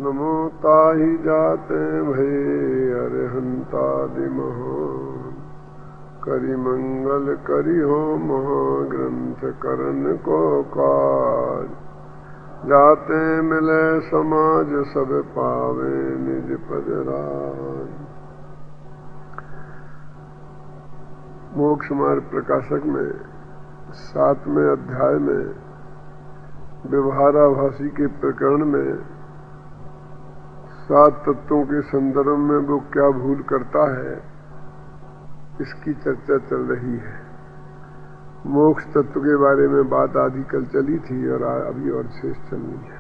नमो ताहि जाते भय अरहंतादि महान। करि मंगल करि हो महाग्रंथ करन को काज। जाते मिले समाज सब पावे निज पद राज। मोक्ष मार्ग प्रकाशक में 7वें अध्याय में व्यवहाराभासी के प्रकरण में 7 तत्वों के संदर्भ में वो क्या भूल करता है, इसकी चर्चा चल रही है। मोक्ष तत्व के बारे में बात आदि कल चली थी और अभी और शेष चलनी है।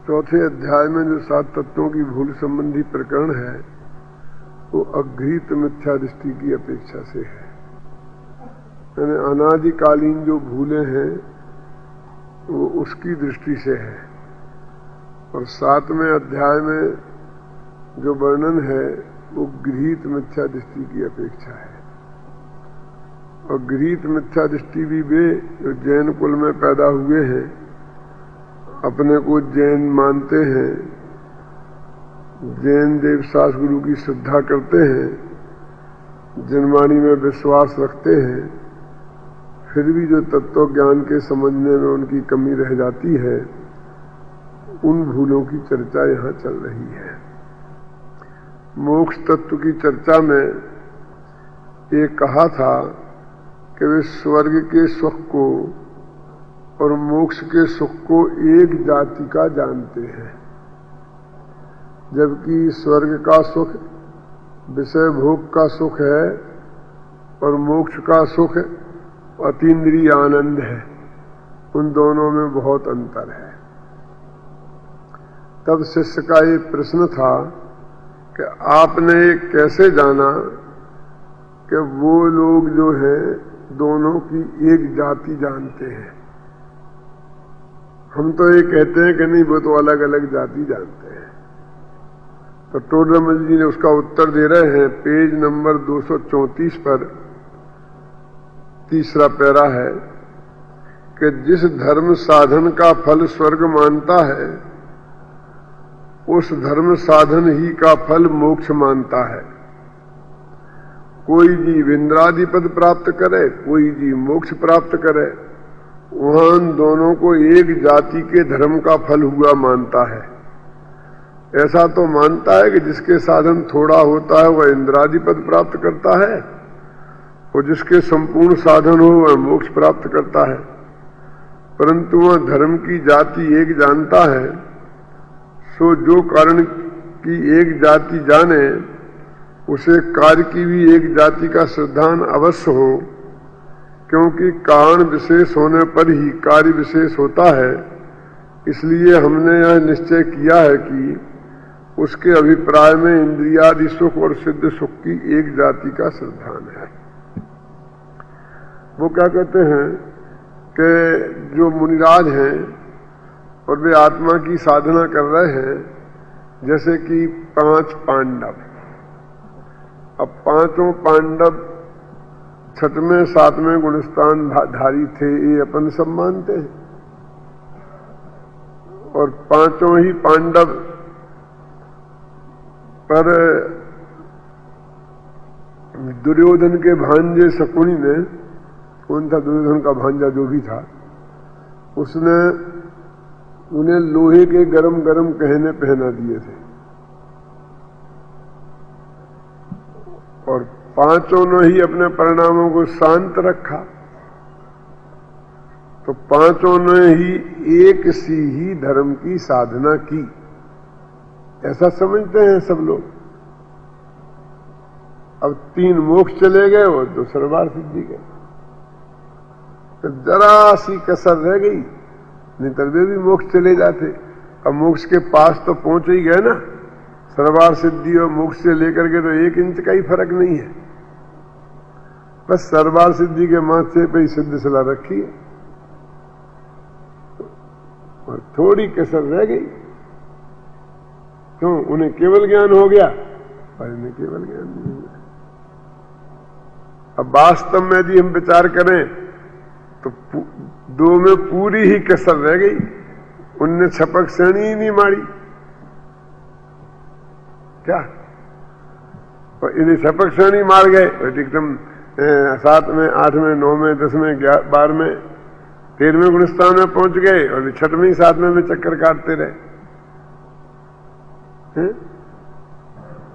चौथे अध्याय में जो 7 तत्वों की भूल संबंधी प्रकरण है वो अघृत मिथ्या दृष्टि की अपेक्षा से है। यानी अनादिकालीन जो भूले हैं वो उसकी दृष्टि से है। और 7वें अध्याय में जो वर्णन है वो गृहीत मिथ्या दृष्टि की अपेक्षा है। और गृहीत मिथ्या दृष्टि भी वे जो जैन कुल में पैदा हुए हैं, अपने को जैन मानते हैं, जैन देवशास्त्र गुरु की श्रद्धा करते हैं, जनवाणी में विश्वास रखते हैं, फिर भी जो तत्व ज्ञान के समझने में उनकी कमी रह जाती है, उन भूलों की चर्चा यहाँ चल रही है। मोक्ष तत्व की चर्चा में ये कहा था कि वे स्वर्ग के सुख को और मोक्ष के सुख को एक जाति का जानते हैं, जबकि स्वर्ग का सुख विषय भोग का सुख है और मोक्ष का सुख अतीन्द्रिय आनंद है। उन दोनों में बहुत अंतर है। तब शिष्य का ये प्रश्न था कि आपने कैसे जाना कि वो लोग जो हैं दोनों की एक जाति जानते हैं। हम तो ये कहते हैं कि नहीं, वो तो अलग अलग जाति जानते हैं। तो टोडरमल जी ने उसका उत्तर दे रहे हैं, पेज नंबर 234 पर तीसरा पैरा है कि जिस धर्म साधन का फल स्वर्ग मानता है, उस धर्म साधन ही का फल मोक्ष मानता है। कोई जीव इंद्रादि पद प्राप्त करे, कोई जीव मोक्ष प्राप्त करे, वहां दोनों को एक जाति के धर्म का फल हुआ मानता है। ऐसा तो मानता है कि जिसके साधन थोड़ा होता है वह इंद्रादि पद प्राप्त करता है और जिसके संपूर्ण साधन हो वह मोक्ष प्राप्त करता है। परंतु वह धर्म की जाति एक जानता है। सो जो कारण की एक जाति जाने, उसे कार्य की भी एक जाति का श्रद्धान अवश्य हो, क्योंकि कारण विशेष होने पर ही कार्य विशेष होता है। इसलिए हमने यह निश्चय किया है कि उसके अभिप्राय में इंद्रियादि सुख और सिद्ध सुख की एक जाति का श्रद्धान है। वो क्या कहते हैं कि जो मुनिराज हैं और वे आत्मा की साधना कर रहे हैं, जैसे कि 5 पांडव। अब 5 पांडव 6वें 7वें गुणस्थान धारी थे, ये अपन सब मानते हैं। और 5 ही पांडव पर दुर्योधन के भांजे शकुनी ने, कौन था दुर्योधन का भांजा जो भी था, उसने उन्हें लोहे के गरम गरम गहने पहना दिए थे। और 5 ने ही अपने परिणामों को शांत रखा। तो 5 ने ही एक सी ही धर्म की साधना की, ऐसा समझते हैं सब लोग। अब 3 मोक्ष चले गए और 2 सर्वार सिद्धि गए। तो जरा सी कसर रह गई, नहीं तो वे भी मोक्ष चले जाते। अब मोक्ष के पास तो पहुंच ही गए ना। सर्वार सिद्धि और मोक्ष से लेकर के तो 1 इंच का ही फर्क नहीं है। बस सर्वार सिद्धि के माथे पे ही सिद्ध सलाह रखी है और थोड़ी कसर रह गई। क्यों? उन्हें केवल ज्ञान हो गया और इन्हें केवल ज्ञान नहीं हुआ। अब वास्तव में यदि हम विचार करें तो 2 में पूरी ही कसर रह गई। उनने छपक श्रेणी ही नहीं मारी क्या, और इन्हें छपक श्रेणी मार गए। एकदम 7 में 8 में 9 में 10 में 12 में 13वें गुणस्थान में पहुंच गए और 6वें 7वें में चक्कर काटते रहे।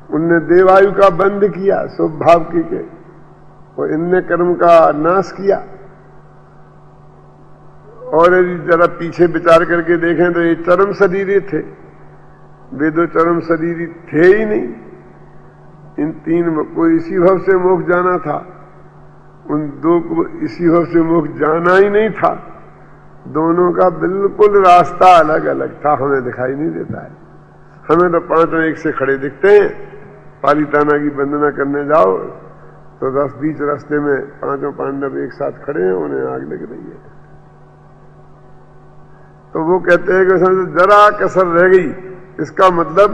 उनने देवायु का बंध किया शुभ भाव की के, और इनने कर्म का नाश किया। और यदि जरा पीछे विचार करके देखें तो ये चरम शरीर थे, वे दो चरम शरीर थे ही नहीं। इन 3 को इसी भाव से मोक्ष जाना था, उन 2 को इसी भाव से मोक्ष जाना ही नहीं था। दोनों का बिल्कुल रास्ता अलग अलग था, हमें दिखाई नहीं देता है। हमें तो 5 एक से खड़े दिखते हैं। पालिताना की वंदना करने जाओ तो 10 बीच रास्ते में 5 पांडव एक साथ खड़े हैं, उन्हें आग लग रही है। तो वो कहते हैं कि जरा कसर रह गई, इसका मतलब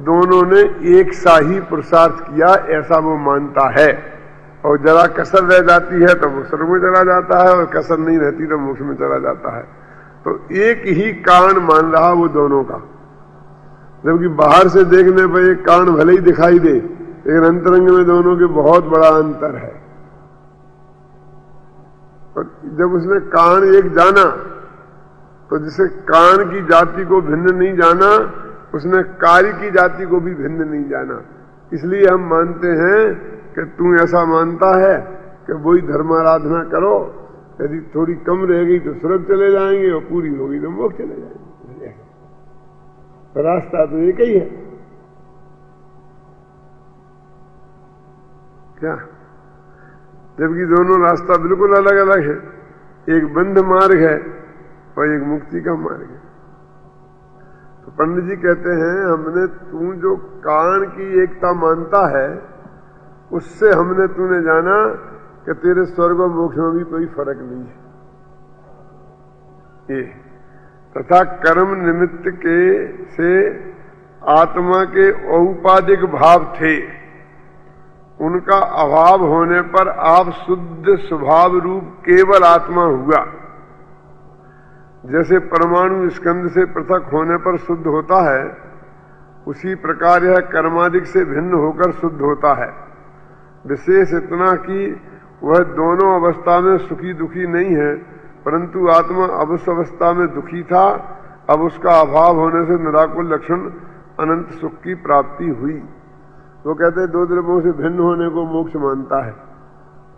दोनों ने एक सा ही पुरुषार्थ किया, ऐसा वो मानता है। और जरा कसर रह जाती है तो वो स्वर्ग में चला जाता है, और कसर नहीं रहती तो मोक्ष में चला जाता है। तो एक ही कारण मान रहा वो दोनों का, जबकि बाहर से देखने पर एक कारण भले ही दिखाई दे, लेकिन अंतरंग में दोनों के बहुत बड़ा अंतर है। और जब उसने कारण एक जाना तो जिसे कारण की जाति को भिन्न नहीं जाना, उसने कार्य की जाति को भी भिन्न नहीं जाना। इसलिए हम मानते हैं कि तू ऐसा मानता है कि वही धर्माराधना करो, यदि थोड़ी कम रह गई तो स्वर्ग चले जाएंगे, और पूरी होगी तो मोक्ष चले जाएंगे। तो रास्ता तो एक ही है क्या, जबकि दोनों रास्ता बिल्कुल अलग अलग है। एक बंध मार्ग है और एक मुक्ति का मार्ग है। तो पंडित जी कहते हैं हमने तू जो कारण की एकता मानता है, उससे हमने तूने जाना कि तेरे स्वर्ग और मोक्ष में भी कोई फर्क नहीं है। ये तथा कर्म निमित्त के से आत्मा के औपाधिक भाव थे, उनका अभाव होने पर आप शुद्ध स्वभाव रूप केवल आत्मा हुआ। जैसे परमाणु स्कंद से पृथक होने पर शुद्ध होता है, उसी प्रकार यह कर्मादिक से भिन्न होकर शुद्ध होता है। विशेष इतना कि वह दोनों अवस्था में सुखी दुखी नहीं है, परंतु आत्मा अब उस अवस्था में दुखी था, अब उसका अभाव होने से निराकुल लक्षण अनंत सुख की प्राप्ति हुई। वो कहते हैं 2 द्रव्यों से भिन्न होने को मोक्ष मानता है।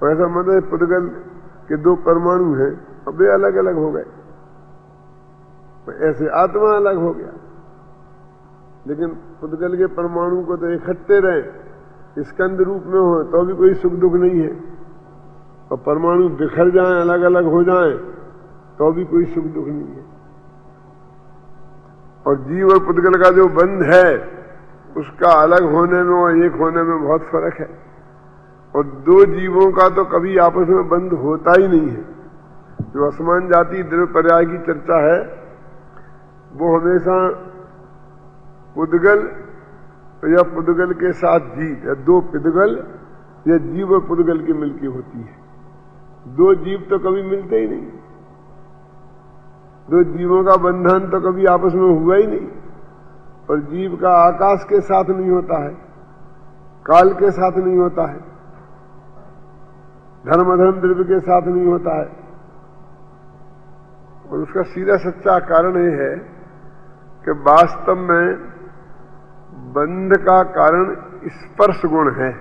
और ऐसा मतलब पुद्गल के 2 परमाणु हैं, अब वे अलग अलग हो गए, ऐसे आत्मा अलग हो गया। लेकिन पुद्गल के परमाणु को तो इकट्ठे रहे, स्कंद रूप में हो तो भी कोई सुख दुख नहीं है, और परमाणु बिखर जाएं, अलग अलग हो जाएं तो भी कोई सुख दुख नहीं है। और जीव और पुद्गल का जो बंध है, उसका अलग होने में और एक होने में बहुत फर्क है। और 2 जीवों का तो कभी आपस में बंध होता ही नहीं है। जो असमान जाति द्रव्य पर्याय की चर्चा है, वो हमेशा पुद्गल या पुद्गल के साथ जीव, या 2 पुद्गल या जीव और पुद्गल की मिलके होती है। 2 जीव तो कभी मिलते ही नहीं, 2 जीवों का बंधन तो कभी आपस में हुआ ही नहीं। और जीव का आकाश के साथ नहीं होता है, काल के साथ नहीं होता है, धर्म अधर्म द्रव्य के साथ नहीं होता है। और उसका सीधा सच्चा कारण यह है कि वास्तव में बंध का कारण स्पर्श गुण है।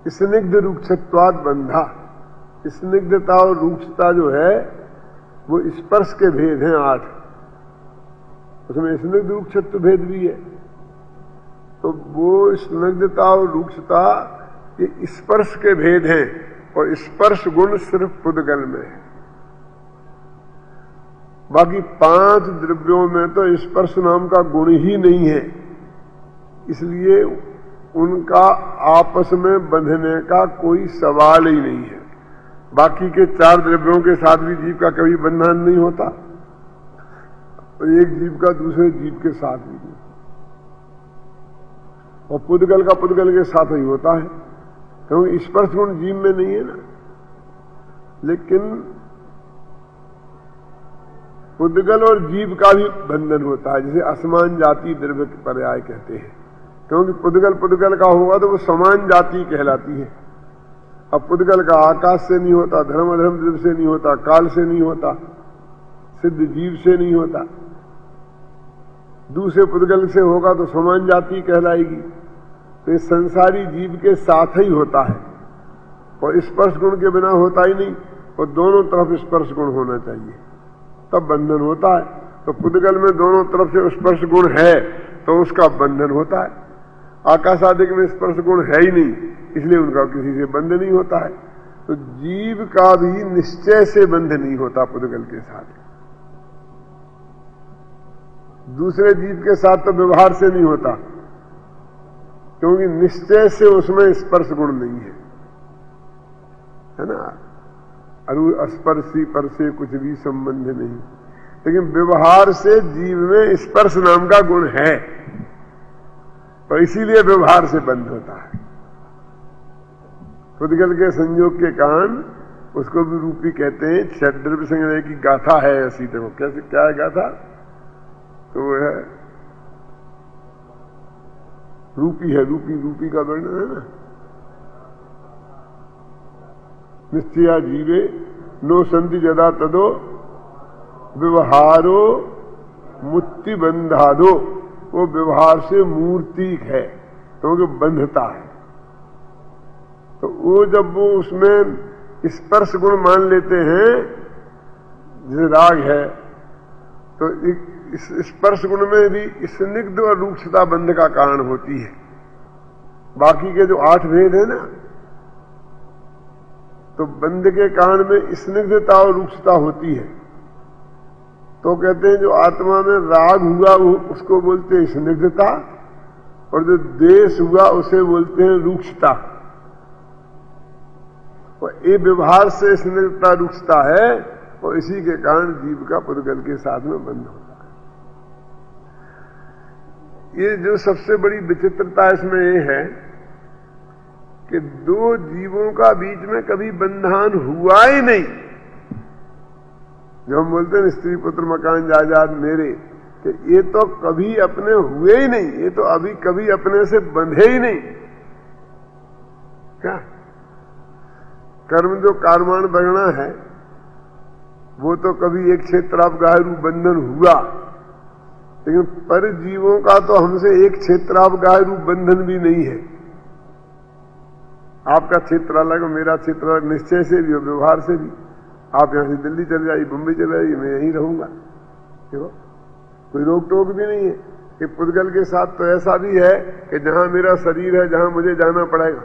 स्निग्ध रूक्षत्वाद बंधा, स्निग्धता और रूक्षता जो है वो स्पर्श के भेद हैं 8, उसमें स्निग्ध रूक्षत्व भेद भी है। तो वो स्निग्धता और रूक्षता ये स्पर्श के भेद हैं, और स्पर्श गुण सिर्फ पुद्गल में है। बाकी 5 द्रव्यों में तो स्पर्श नाम का गुण ही नहीं है, इसलिए उनका आपस में बंधने का कोई सवाल ही नहीं है। बाकी के 4 द्रव्यों के साथ भी जीव का कभी बंधन नहीं होता, और एक जीव का दूसरे जीव के साथ भी नहीं। और पुद्गल का पुद्गल के साथ ही होता है, क्योंकि स्पर्श गुण जीव में नहीं है ना। लेकिन पुद्गल और जीव का भी बंधन होता है, जिसे असमान जाति द्रव्य पर्याय कहते हैं। क्योंकि पुद्गल पुद्गल का होगा तो वो समान जाति कहलाती है। अब पुद्गल का आकाश से नहीं होता, धर्म अधर्म द्रव्य से नहीं होता, काल से नहीं होता, सिद्ध जीव से नहीं होता। दूसरे पुद्गल से होगा तो समान जाति कहलाएगी। तो इस संसारी जीव के साथ ही होता है और स्पर्श गुण के बिना होता ही नहीं, और दोनों तरफ स्पर्श गुण होना चाहिए तब बंधन होता है। तो पुद्गल में दोनों तरफ से स्पर्श गुण है तो उसका बंधन होता है। आकाश आदि में स्पर्श गुण है ही नहीं, इसलिए उनका किसी से बंध नहीं होता है। तो जीव का भी निश्चय से बंध नहीं होता पुद्गल के साथ। दूसरे जीव के साथ तो व्यवहार से नहीं होता, क्योंकि निश्चय से उसमें स्पर्श गुण नहीं है ना। अरु स्पर्शी पर से कुछ भी संबंध नहीं, लेकिन व्यवहार से जीव में स्पर्श नाम का गुण है, तो इसीलिए व्यवहार से बंद होता है। पुद्गल के संयोग के कारण उसको भी रूपी कहते हैं। षड्द्रव्य संग्रह की गाथा है ऐसी। देखो कैसे, क्या है गाथा? तो वो है रूपी है। रूपी का वर्णन है ना। निश्चया जीवे नो संति जदा तदो व्यवहारो मुक्ति बंधादो। वो व्यवहार से मूर्तिक है, क्योंकि बंधता है। तो वो जब वो उसमें स्पर्श गुण मान लेते हैं, जैसे राग है, तो इस स्पर्श गुण में भी स्निग्ध और रूक्षता बंध का कारण होती है। बाकी के जो 8 भेद है ना, तो बंध के कारण में स्निग्धता और रूक्षता होती है। तो कहते हैं जो आत्मा में राग हुआ उसको बोलते हैं स्निग्धता, और जो द्वेष हुआ उसे बोलते हैं रूक्षता। और ये व्यवहार से स्निग्धता रूक्षता है, और इसी के कारण जीव का पुद्गल के साथ में बंध होता है। ये जो सबसे बड़ी विचित्रता इसमें ये है कि दो जीवों का बीच में कभी बंधन हुआ ही नहीं। जो हम बोलते हैं स्त्री पुत्र मकान जायदाद मेरे, कि ये तो कभी अपने हुए ही नहीं, ये तो अभी कभी अपने से बंधे ही नहीं। क्या कर्म जो कार्माण बगना है, वो तो कभी एक क्षेत्रापगाह रूप बंधन हुआ, लेकिन पर जीवों का तो हमसे एक क्षेत्रापगाह रूप बंधन भी नहीं है। आपका क्षेत्र अलग, मेरा क्षेत्र अलग, निश्चय से भी और व्यवहार से भी। आप यहां से दिल्ली चले जाइए, बम्बई चले जाइए, मैं यहीं रहूंगा। देखो कोई रोक टोक भी नहीं है। कि पुद्गल के साथ तो ऐसा भी है कि जहां मेरा शरीर है, जहां मुझे जाना पड़ेगा,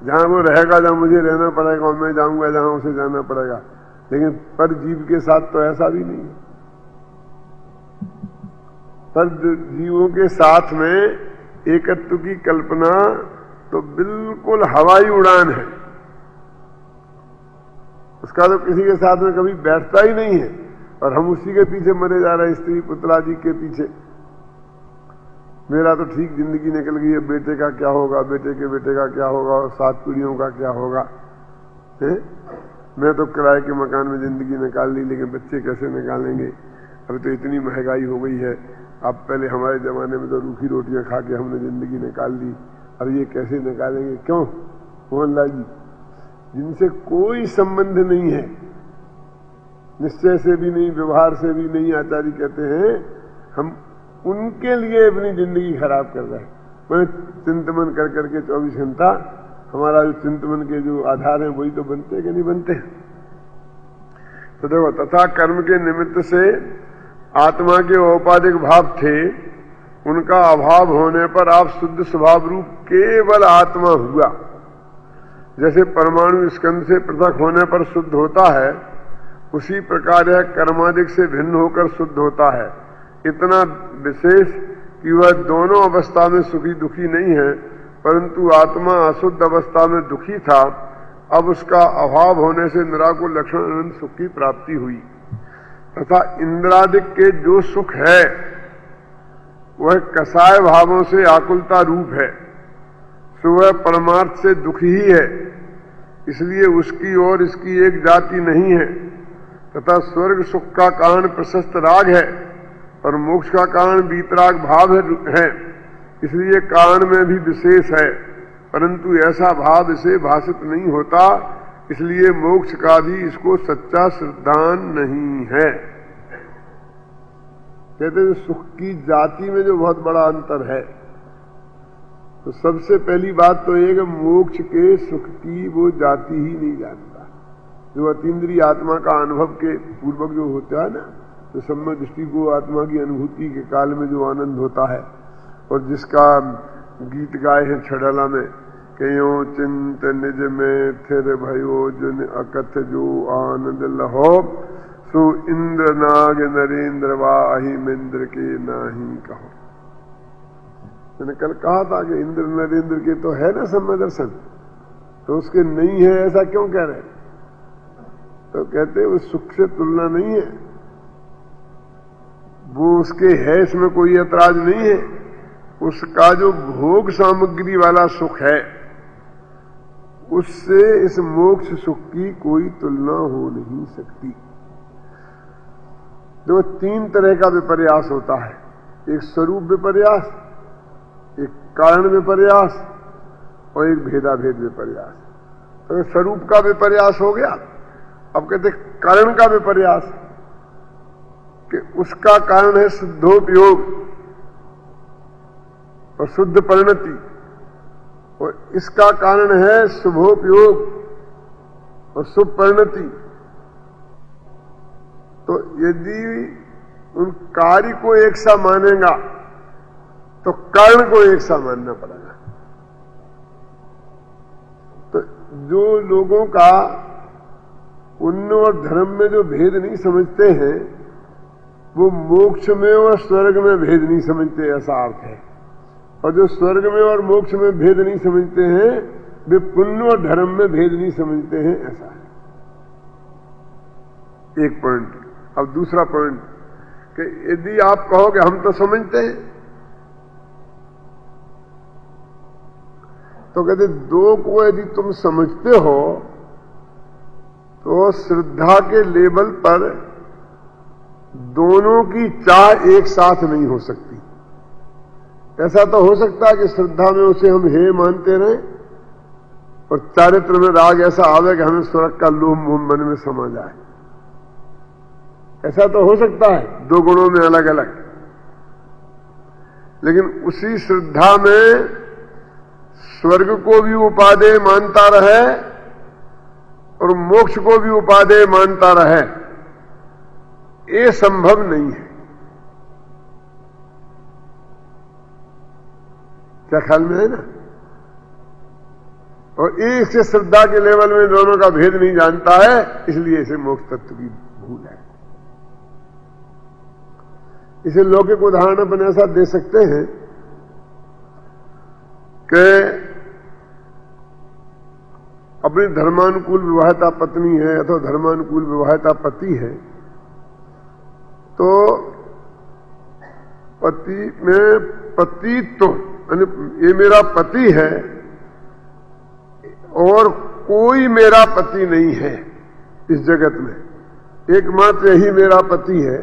जहां वो रहेगा, जहां मुझे रहना पड़ेगा, और मैं जाऊंगा जहां उसे जाना पड़ेगा। लेकिन पर जीव के साथ तो ऐसा भी नहीं है। पर जीवों के साथ में एकत्व की कल्पना तो बिल्कुल हवाई उड़ान है। उसका तो किसी के साथ में कभी बैठता ही नहीं है, और हम उसी के पीछे मरे जा रहे हैं, स्त्री पुत्रादि के पीछे। मेरा तो ठीक जिंदगी निकल गई है, बेटे का क्या होगा, बेटे के बेटे का क्या होगा, और 7 पीढ़ियों का क्या होगा है? मैं तो किराए के मकान में जिंदगी निकाल ली, लेकिन बच्चे कैसे निकालेंगे? अभी तो इतनी महंगाई हो गई है। अब पहले हमारे जमाने में तो रूखी रोटियां खा के हमने जिंदगी निकाल ली, अब ये कैसे निकालेंगे? क्यों मोहनलाल जी, जिनसे कोई संबंध नहीं है, निश्चय से भी नहीं, व्यवहार से भी नहीं, आचार्य कहते हैं हम उनके लिए अपनी जिंदगी खराब कर रहे हैं। मैं चिंतमन कर करके 24 घंटा हमारा जो चिंतमन के जो आधार है वही तो बनते कि नहीं बनते। तो देखो, तथा कर्म के निमित्त से आत्मा के औपाधिक भाव थे, उनका अभाव होने पर आप शुद्ध स्वभाव रूप केवल आत्मा हुआ। जैसे परमाणु स्कंध से पृथक होने पर शुद्ध होता है, उसी प्रकार यह कर्मादिक से भिन्न होकर शुद्ध होता है। इतना विशेष कि वह दोनों अवस्था में सुखी दुखी नहीं है, परंतु आत्मा अशुद्ध अवस्था में दुखी था। अब उसका अभाव होने से निराकुल लक्षण अनंत सुख की प्राप्ति हुई। तथा इंद्रादिक के जो सुख है वह कसाय भावों से आकुलता रूप है, सो वह परमार्थ से दुखी ही है। इसलिए उसकी और इसकी एक जाति नहीं है। तथा स्वर्ग सुख का कारण प्रशस्त राग है और मोक्ष का कारण वीतराग भाव है, इसलिए कारण में भी विशेष है, परंतु ऐसा भाव इसे भाषित नहीं होता, इसलिए मोक्ष का भी इसको सच्चा श्रद्धान नहीं है। कहते हैं सुख की जाति में जो बहुत बड़ा अंतर है, तो सबसे पहली बात तो ये कि मोक्ष के सुख की वो जाति ही नहीं जानता। जो अतीन्द्रिय आत्मा का अनुभव के पूर्वक जो होता है ना, तो सम्यक दृष्टि को आत्मा की अनुभूति के काल में जो आनंद होता है, और जिसका गीत गाए हैं छड़ला में, कयो चिंत निज में थिर भयो जन अकथ जो आनंद लहो, सो इंद्र नाग नरेंद्र वाही मिंद्र के नाही कहो। मैंने कल कहा था कि इंद्र नरेंद्र के तो है ना सम्यक दर्शन, तो उसके नहीं है ऐसा क्यों कह रहे? तो कहते उस सुख से तुलना नहीं है, वो उसके है, इसमें कोई ऐतराज नहीं है। उसका जो भोग सामग्री वाला सुख है, उससे इस मोक्ष सुख की कोई तुलना हो नहीं सकती। जो तीन तरह का विपर्यास होता है, एक स्वरूप विपर्यास, एक कारण विपर्यास और एक भेदाभेद विपर्यास। तो स्वरूप का विपर्यास हो गया। अब कहते कारण का विपर्यास, कि उसका कारण है शुद्धोपयोग और शुद्ध परिणति, और इसका कारण है शुभोपयोग और शुभ परिणति। तो यदि उन कार्य को एक सा मानेगा तो कारण को एक सा मानना पड़ेगा। तो जो लोगों का पुण्य और धर्म में जो भेद नहीं समझते हैं, वो मोक्ष में और स्वर्ग में भेद नहीं समझते, ऐसा अर्थ है। और जो स्वर्ग में और मोक्ष में भेद नहीं समझते हैं, वे पुण्य और धर्म में भेद नहीं समझते हैं, ऐसा है। एक पॉइंट। अब दूसरा पॉइंट, कि यदि आप कहो कि हम तो समझते हैं, तो कहते दो को यदि तुम समझते हो तो श्रद्धा के लेवल पर दोनों की चाह एक साथ नहीं हो सकती। ऐसा तो हो सकता है कि श्रद्धा में उसे हम हे मानते रहें और चारित्र में राग ऐसा आवे कि हमें स्वर्ग का लोभ मोह मन में समा जाए। ऐसा तो हो सकता है, दो गुणों में अलग अलग। लेकिन उसी श्रद्धा में स्वर्ग को भी उपादेय मानता रहे और मोक्ष को भी उपादेय मानता रहे, ये संभव नहीं है। क्या ख्याल में है ना? और एक से श्रद्धा के लेवल में दोनों का भेद नहीं जानता है, इसलिए इसे मोक्ष तत्व की भूल है। इसे लौकिक उदाहरण अपन ऐसा दे सकते हैं कि अपनी धर्मानुकूल विवाहिता पत्नी है अथवा धर्मानुकूल विवाहिता पति है, तो पति में पतित्व, ये मेरा पति है और कोई मेरा पति नहीं है इस जगत में, एकमात्र यही मेरा पति है।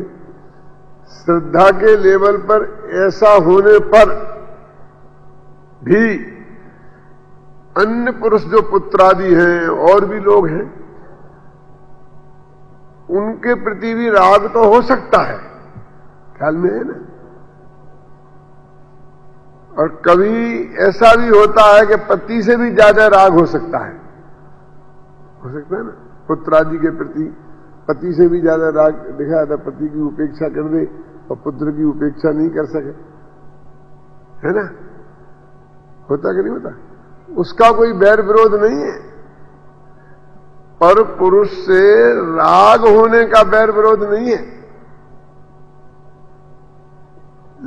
श्रद्धा के लेवल पर ऐसा होने पर भी अन्य पुरुष जो पुत्रादि हैं और भी लोग हैं, उनके प्रति भी राग तो हो सकता है, ख्याल में है ना? और कभी ऐसा भी होता है कि पति से भी ज्यादा राग हो सकता है ना? पुत्रादि के प्रति पति से भी ज्यादा राग दिखा जाता, पति की उपेक्षा कर दे और पुत्र की उपेक्षा नहीं कर सके, है ना? होता कि नहीं होता? उसका कोई बैर विरोध नहीं है, पर पुरुष से राग होने का बैर विरोध नहीं है,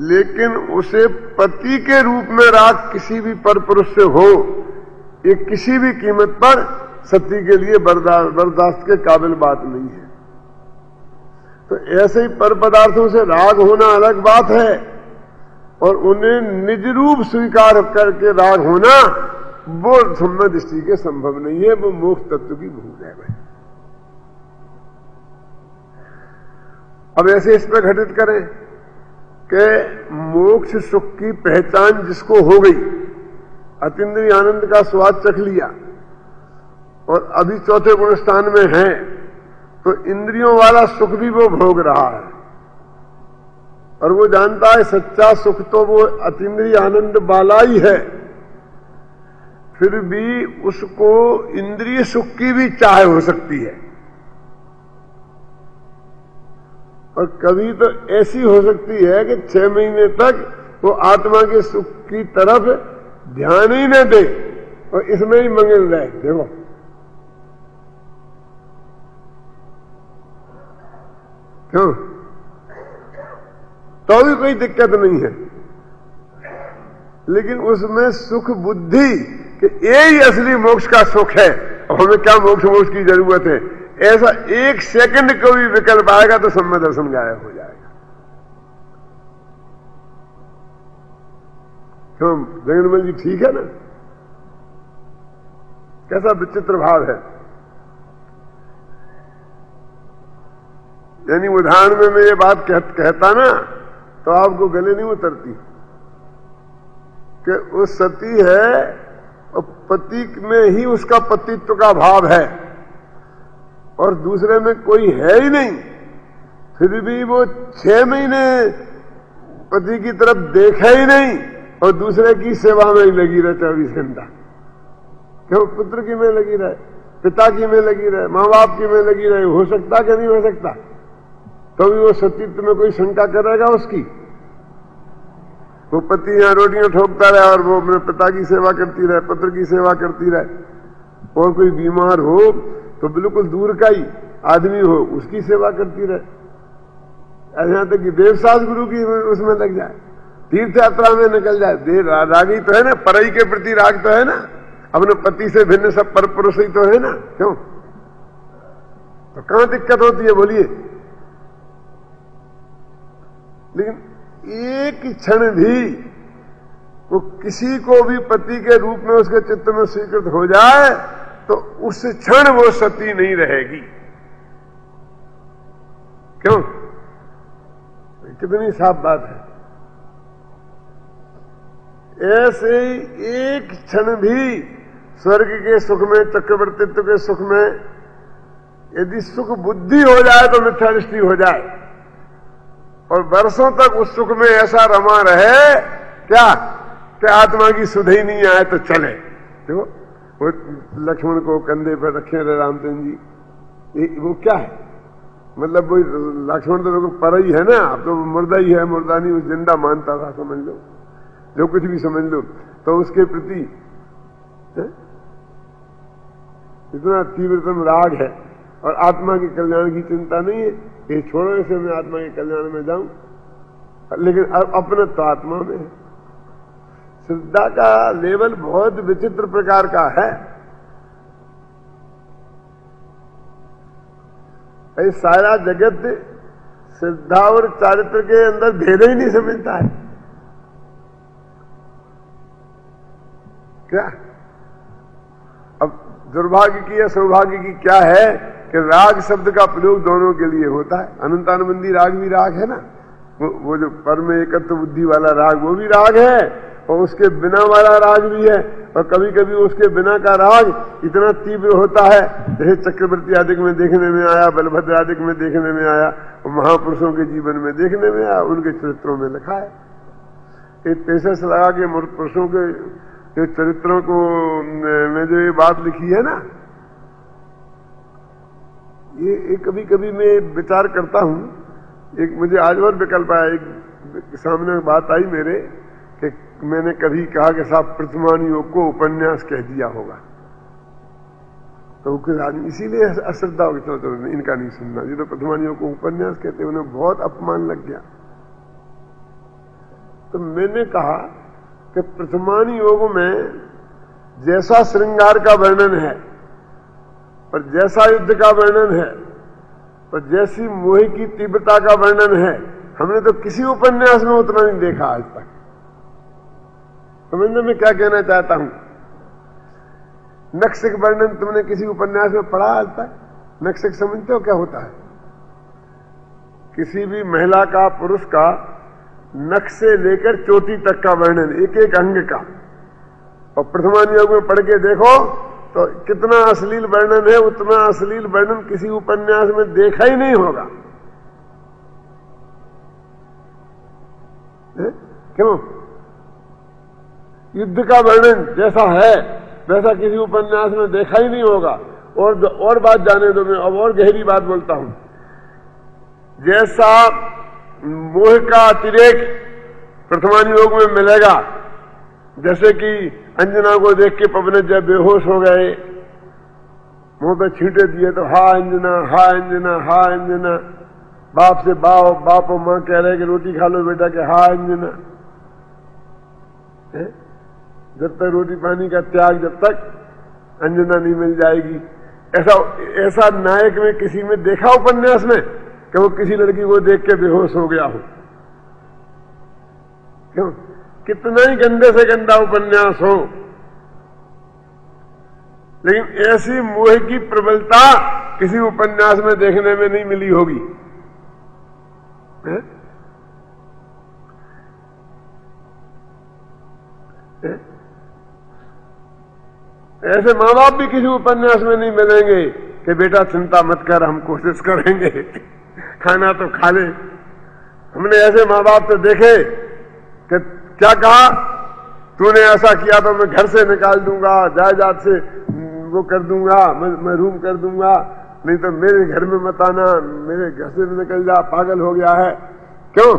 लेकिन उसे पति के रूप में राग किसी भी पर पुरुष से हो, ये किसी भी कीमत पर सती के लिए बर्दाश्त के काबिल बात नहीं है। तो ऐसे ही पर पदार्थों से राग होना अलग बात है, और उन्हें निज रूप स्वीकार करके राग होना वो सम्यक दृष्टि के संभव नहीं है, वो मोक्ष तत्व की भूल है भाई। अब ऐसे इस पर घटित करें कि मोक्ष सुख की पहचान जिसको हो गई, अतीन्द्रिय आनंद का स्वाद चख लिया और अभी चौथे गुण स्थान में है, तो इंद्रियों वाला सुख भी वो भोग रहा है और वो जानता है सच्चा सुख तो वो अतीन्द्रिय आनंद वाला ही है। फिर भी उसको इंद्रिय सुख की भी चाह हो सकती है, और कभी तो ऐसी हो सकती है कि 6 महीने तक वो आत्मा के सुख की तरफ ध्यान ही न दे और इसमें ही मंगल रहे। देखो क्यों, तो भी कोई दिक्कत नहीं है, लेकिन उसमें सुख बुद्धि कि यही असली मोक्ष का सुख है, अब हमें क्या मोक्ष की जरूरत है, ऐसा 1 सेकंड को भी विकल्प आएगा तो सम्य दर्शन गायब हो जाएगा। क्यों जगन्मल जी ठीक है ना, कैसा विचित्र भाव है। यानी उदाहरण में मैं ये बात कहता ना तो आपको गले नहीं उतरती कि वो सती है और पति में ही उसका पतित्व का भाव है और दूसरे में कोई है ही नहीं, फिर भी वो 6 महीने पति की तरफ देखा ही नहीं और दूसरे की सेवा में ही लगी रहे 24 घंटा। क्यों, पुत्र की में लगी रहे, पिता की में लगी रहे, माँ बाप की में लगी रहे, हो सकता कि नहीं हो सकता? तो भी वो सतीत्व में कोई शंका करेगा उसकी? वो पति यहां रोटियां ठोकता रहे और वो अपने पिता की सेवा करती रहे, पुत्र की सेवा करती रहे, और कोई बीमार हो तो बिल्कुल दूर का ही आदमी हो उसकी सेवा करती रहे, यहां तक कि देवसास गुरु की उसमें लग जाए, तीर्थ यात्रा में निकल जाए। रागी तो है ना, परई के प्रति राग तो है ना, अपने पति से भिन्न सब पर पुरुष ही तो है ना। क्यों, तो कहां दिक्कत होती है बोलिए? लेकिन एक क्षण भी वो किसी को भी पति के रूप में उसके चित्त में स्वीकृत हो जाए तो उस क्षण वो सती नहीं रहेगी। क्यों, कितनी साफ बात है। ऐसे ही एक क्षण भी स्वर्ग के सुख में, चक्रवर्तित्व के सुख में यदि सुख बुद्धि हो जाए तो मिथ्या दृष्टि हो जाए और वर्षों तक उस सुख में ऐसा रमा रहे क्या कि आत्मा की सुध ही नहीं आए तो चले। देखो वो लक्ष्मण को कंधे पर रखे रहे रामचंद्र जी, वो क्या है, मतलब वो लक्ष्मण तो पर ही है ना, अब तो मुर्दा ही है, मुर्दा नहीं, वो जिंदा मानता था, समझ लो, जो कुछ भी समझ लो, तो उसके प्रति इतना तीव्रतम राग है और आत्मा के कल्याण की चिंता नहीं है। ये छोड़ने से मैं आत्मा के कल्याण में जाऊं, लेकिन अपने तो आत्मा में है। श्रद्धा का लेवल बहुत विचित्र प्रकार का है। सारा जगत श्रद्धा और चारित्र के अंदर भेद ही नहीं समझता है। क्या अब दुर्भाग्य की या सौभाग्य की क्या है कि राग शब्द का प्रयोग दोनों के लिए होता है। अनंतानुबंधी राग भी राग है ना, वो जो परम एकत्व बुद्धि वाला राग वो भी राग है और उसके बिना वाला राग भी है, और कभी कभी उसके बिना का राग इतना तीव्र होता है, जैसे चक्रवर्ती आदि में देखने में आया, बलभद्र आदि में देखने में आया, और महापुरुषों के जीवन में देखने में आया, उनके चरित्रों में लिखा है। एक पेशेंस लगा के पुरुषों के जो चरित्रों को में जो ये बात लिखी है ना, ये कभी कभी मैं विचार करता हूं। एक मुझे आज और विकल्प आया, एक सामने बात आई मेरे कि मैंने कभी कहा कि साहब प्रतिमान योग को उपन्यास कह दिया होगा, तो कुछ आदमी इसीलिए अश्रद्धा होगी, चलो इनका नहीं सुनना, ये तो प्रतिमान योग को उपन्यास कहते, उन्हें बहुत अपमान लग गया। तो मैंने कहा कि प्रतिमान योग में जैसा श्रृंगार का वर्णन है और जैसा युद्ध का वर्णन है और जैसी मोह की तीव्रता का वर्णन है, हमने तो किसी उपन्यास में उतना नहीं देखा आज तक। समझने में क्या कहना चाहता हूं? नक्सिक वर्णन तुमने किसी उपन्यास में पढ़ा आज तक? नक्सिक समझते हो क्या होता है? किसी भी महिला का, पुरुष का नख से लेकर चोटी तक का वर्णन, एक एक अंग का, और प्रथमानुयोग में पढ़ के देखो तो कितना अश्लील वर्णन है, उतना अश्लील वर्णन किसी उपन्यास में देखा ही नहीं होगा। क्यों? युद्ध का वर्णन जैसा है वैसा किसी उपन्यास में देखा ही नहीं होगा। और बात जाने दो, मैं अब और गहरी बात बोलता हूं। जैसा मोह का अतिरेक प्रथमानुयोग में मिलेगा, जैसे कि अंजना को देख के पवनज जब बेहोश हो गए, मुंह पे छींटे दिए तो हा अंजना, हा अंजना, हा अंजना, बाप से बाप और मां कह रहे कि रोटी खा लो बेटा, के हा अंजना। जब तक रोटी पानी का त्याग, जब तक अंजना नहीं मिल जाएगी। ऐसा नायक में किसी में देखा उपन्यास में कि वो किसी लड़की को देख के बेहोश हो गया हो? क्यों? कितना ही गंदे से गंदा उपन्यास हो, लेकिन ऐसी मोह की प्रबलता किसी उपन्यास में देखने में नहीं मिली होगी। ऐसे माँ बाप भी किसी उपन्यास में नहीं मिलेंगे कि बेटा चिंता मत कर, हम कोशिश करेंगे, खाना तो खा ले। हमने ऐसे माँ बाप तो देखे कि क्या कहा, तूने ऐसा किया तो मैं घर से निकाल दूंगा, जायदाद से वो कर दूंगा, मैं रूम कर दूंगा, नहीं तो मेरे घर में मत आना, मेरे घर से निकल जा, पागल हो गया है। क्यों?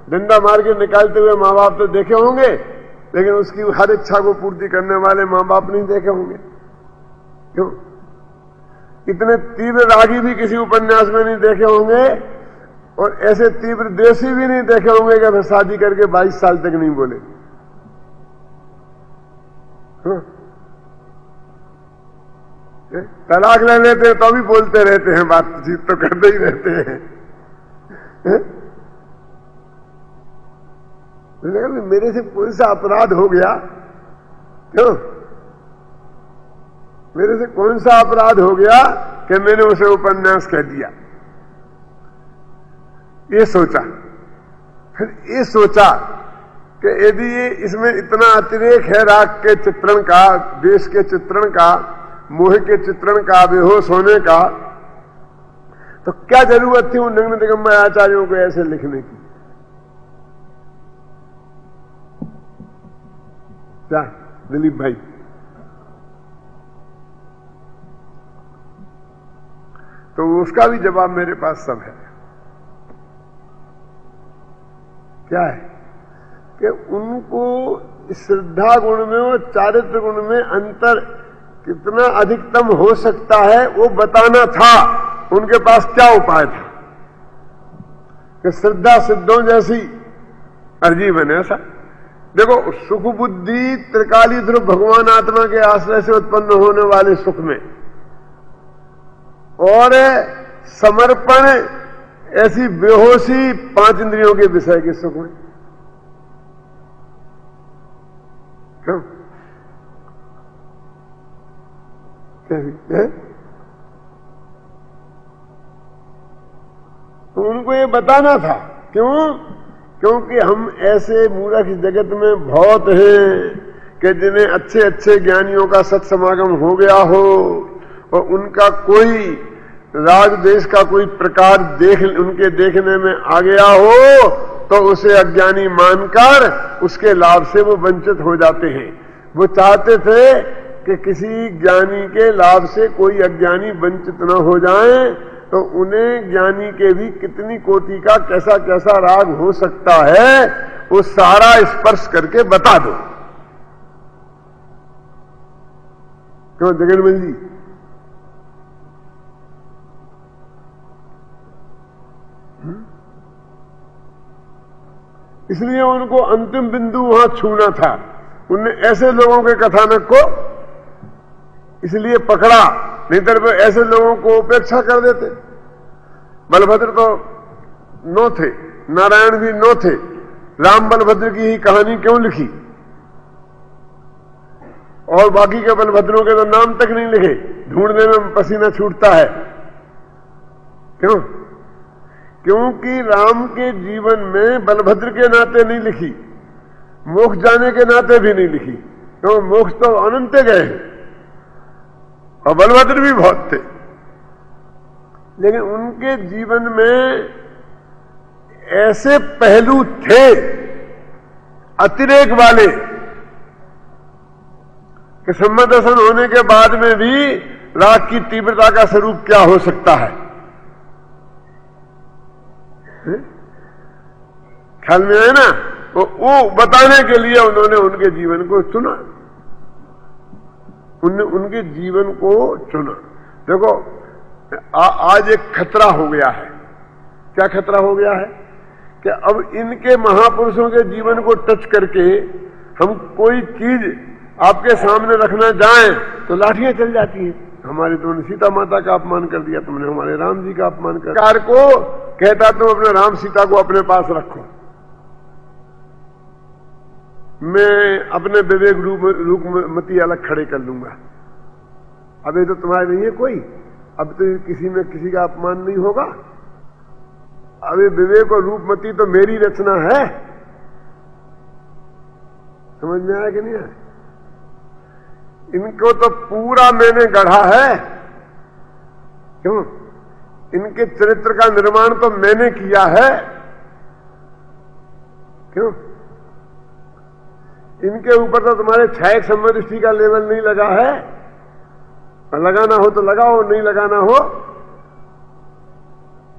डंडा मार के निकालते हुए माँ बाप तो देखे होंगे, लेकिन उसकी हर इच्छा को पूर्ति करने वाले माँ बाप नहीं देखे होंगे। क्यों? इतने तीव्र रागी भी किसी उपन्यास में नहीं देखे होंगे, और ऐसे तीव्र द्वेषी भी नहीं देखे होंगे कि शादी करके 22 साल तक नहीं बोले। तलाक ले लेते हैं तो भी बोलते रहते हैं, बातचीत तो करते ही रहते हैं। मेरे से कौन सा अपराध हो गया? क्यों? मेरे से कौन सा अपराध हो गया कि मैंने उसे उपन्यास कह दिया? ये सोचा, फिर ये सोचा कि यदि ये इसमें इतना अतिरेक है राग के चित्रण का, देश के चित्रण का, मोह के चित्रण का, बेहोश होने का, तो क्या जरूरत थी उन नग्न दिगंबर आचार्यों को ऐसे लिखने की? क्या दिलीप भाई? तो उसका भी जवाब मेरे पास सब है। क्या है कि उनको श्रद्धा गुण में और चारित्र गुण में अंतर कितना अधिकतम हो सकता है वो बताना था। उनके पास क्या उपाय था कि श्रद्धा सिद्धों जैसी अर्जी बने। ऐसा देखो, सुख बुद्धि त्रिकाली ध्रुव भगवान आत्मा के आश्रय से उत्पन्न होने वाले सुख में, और समर्पण ऐसी बेहोशी 5 इंद्रियों के विषय के सुख में। क्यों? तो उनको ये बताना था। क्यों? क्योंकि हम ऐसे मूर्ख जगत में बहुत हैं कि जिन्हें अच्छे अच्छे ज्ञानियों का सत्समागम हो गया हो और उनका कोई राग देश का कोई प्रकार उनके देखने में आ गया हो तो उसे अज्ञानी मानकर उसके लाभ से वो वंचित हो जाते हैं। वो चाहते थे कि किसी ज्ञानी के लाभ से कोई अज्ञानी वंचित न हो जाए, तो उन्हें ज्ञानी के भी कितनी कोटि का कैसा कैसा राग हो सकता है वो सारा स्पर्श करके बता दो। क्यों जगन्मल जी? इसलिए उनको अंतिम बिंदु वहां छूना था। उनने ऐसे लोगों के कथानक को इसलिए पकड़ा, नहीं तो ऐसे लोगों को उपेक्षा कर देते। बलभद्र तो 9 थे, नारायण भी 9 थे, राम बलभद्र की ही कहानी क्यों लिखी? और बाकी के बलभद्रों के तो नाम तक नहीं लिखे, ढूंढने में पसीना छूटता है। क्यों? क्योंकि राम के जीवन में बलभद्र के नाते नहीं लिखी, मोक्ष जाने के नाते भी नहीं लिखी, क्योंकि मोक्ष तो अनंत गए हैं और बलभद्र भी बहुत थे, लेकिन उनके जीवन में ऐसे पहलू थे अतिरेक वाले कि सम्मत दर्शन होने के बाद में भी राग की तीव्रता का स्वरूप क्या हो सकता है, ख्याल में आए ना। वो बताने के लिए उन्होंने उनके जीवन को चुना, उनके जीवन को चुना। देखो आज एक खतरा हो गया है। क्या खतरा हो गया है कि अब इनके महापुरुषों के जीवन को टच करके हम कोई चीज आपके सामने रखना जाएं तो लाठियां चल जाती हैं। हमारे तुमने सीता माता का अपमान कर दिया, तुमने हमारे राम जी का अपमान कर दिया। कार को कहता तुम अपने राम सीता को अपने पास रखो, मैं अपने विवेक रूपमती अलग खड़े कर लूंगा। अबे तो तुम्हारे नहीं है कोई, अब तो किसी में किसी का अपमान नहीं होगा। अबे विवेक और रूपमती तो मेरी रचना है। समझ में आया कि नहीं आया? इनको तो पूरा मैंने गढ़ा है। क्यों? इनके चरित्र का निर्माण तो मैंने किया है। क्यों? इनके ऊपर तो तुम्हारे छायक संवेदृष्टि का लेवल नहीं लगा है। लगाना हो तो लगाओ, नहीं लगाना हो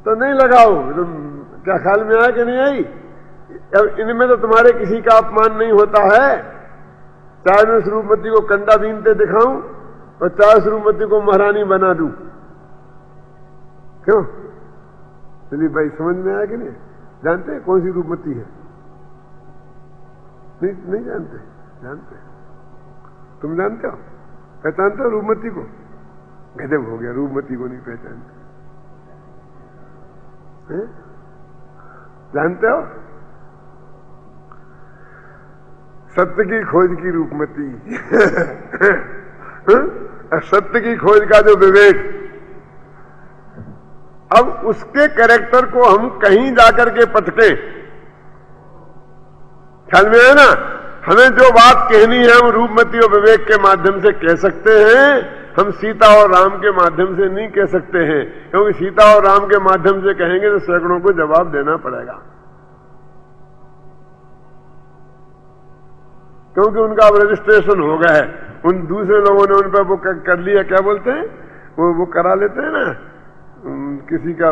तो नहीं लगाओ। तो क्या ख्याल में आया कि नहीं आई? अब इनमें तो तुम्हारे किसी का अपमान नहीं होता है। चाहे मैं स्वरूपमती को कंडा बीनते दिखाऊं और चाहे स्वरूपमती को महारानी बना दूं। क्यों? चलिए भाई, समझ में आया कि नहीं? जानते हैं कौन सी रूपमती है? नहीं जानते? जानते? तुम जानते हो? पहचानते हो रूपमती को? गजब हो गया, रूपमती को नहीं पहचानते। जानते हो? सत्य की खोज की रूपमती सत्य की खोज का जो विवेक। अब उसके कैरेक्टर को हम कहीं जाकर के पटके, ख्याल में है ना? हमें जो बात कहनी है हम रूपमती और विवेक के माध्यम से कह सकते हैं, हम सीता और राम के माध्यम से नहीं कह सकते हैं। क्योंकि सीता और राम के माध्यम से कहेंगे तो सैकड़ों को जवाब देना पड़ेगा, क्योंकि उनका अब रजिस्ट्रेशन हो गया है। उन दूसरे लोगों ने उन पर वो कर लिया, क्या बोलते हैं वो करा लेते हैं ना किसी का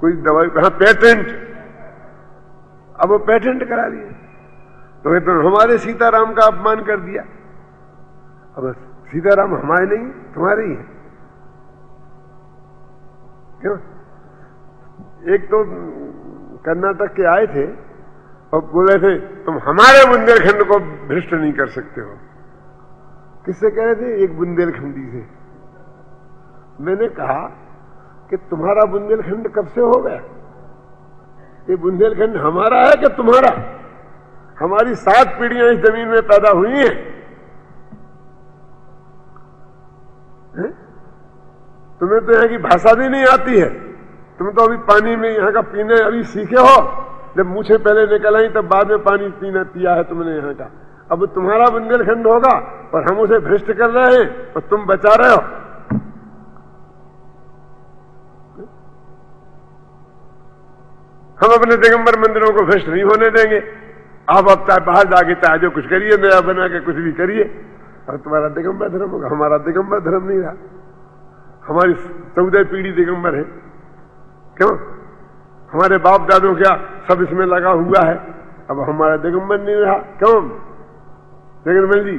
कोई दवाई, हाँ पेटेंट। अब वो पेटेंट करा लिए तो हमारे सीताराम का अपमान कर दिया। अब सीताराम हमारे नहीं, तुम्हारे ही है। क्यों? एक तो कर्नाटक के आए थे और बोले थे तुम हमारे बुंदेलखंड को भ्रष्ट नहीं कर सकते हो। किससे कह रहे थे? एक बुंदेलखंडी से। मैंने कहा कि तुम्हारा बुंदेलखंड कब से हो गया? ये बुंदेलखंड हमारा है कि तुम्हारा? हमारी 7 पीढ़ियां इस जमीन में पैदा हुई हैं। तुम्हें तो यहां की भाषा भी नहीं आती है। तुम तो अभी पानी में यहां का पीने अभी सीखे हो। जब मुझे पहले निकल आई तब बाद में पानी पीना पिया है तुमने यहां का। अब तुम्हारा बुंदेलखंड होगा और हम उसे भ्रष्ट कर रहे हैं और तुम बचा रहे हो। हम अपने दिगंबर मंदिरों को भ्रष्ट नहीं होने देंगे। आप अब चाहे बाहर जाके चाहे जो कुछ करिए, नया बना के कुछ भी करिए, और तुम्हारा दिगंबर धर्म होगा। हमारा दिगंबर धर्म नहीं रहा। हमारी 14 पीढ़ी दिगंबर है। क्यों? हमारे बाप दादों क्या सब इसमें लगा हुआ है। अब हमारा दिगंबर नहीं रहा। क्यों दिगंबर जी?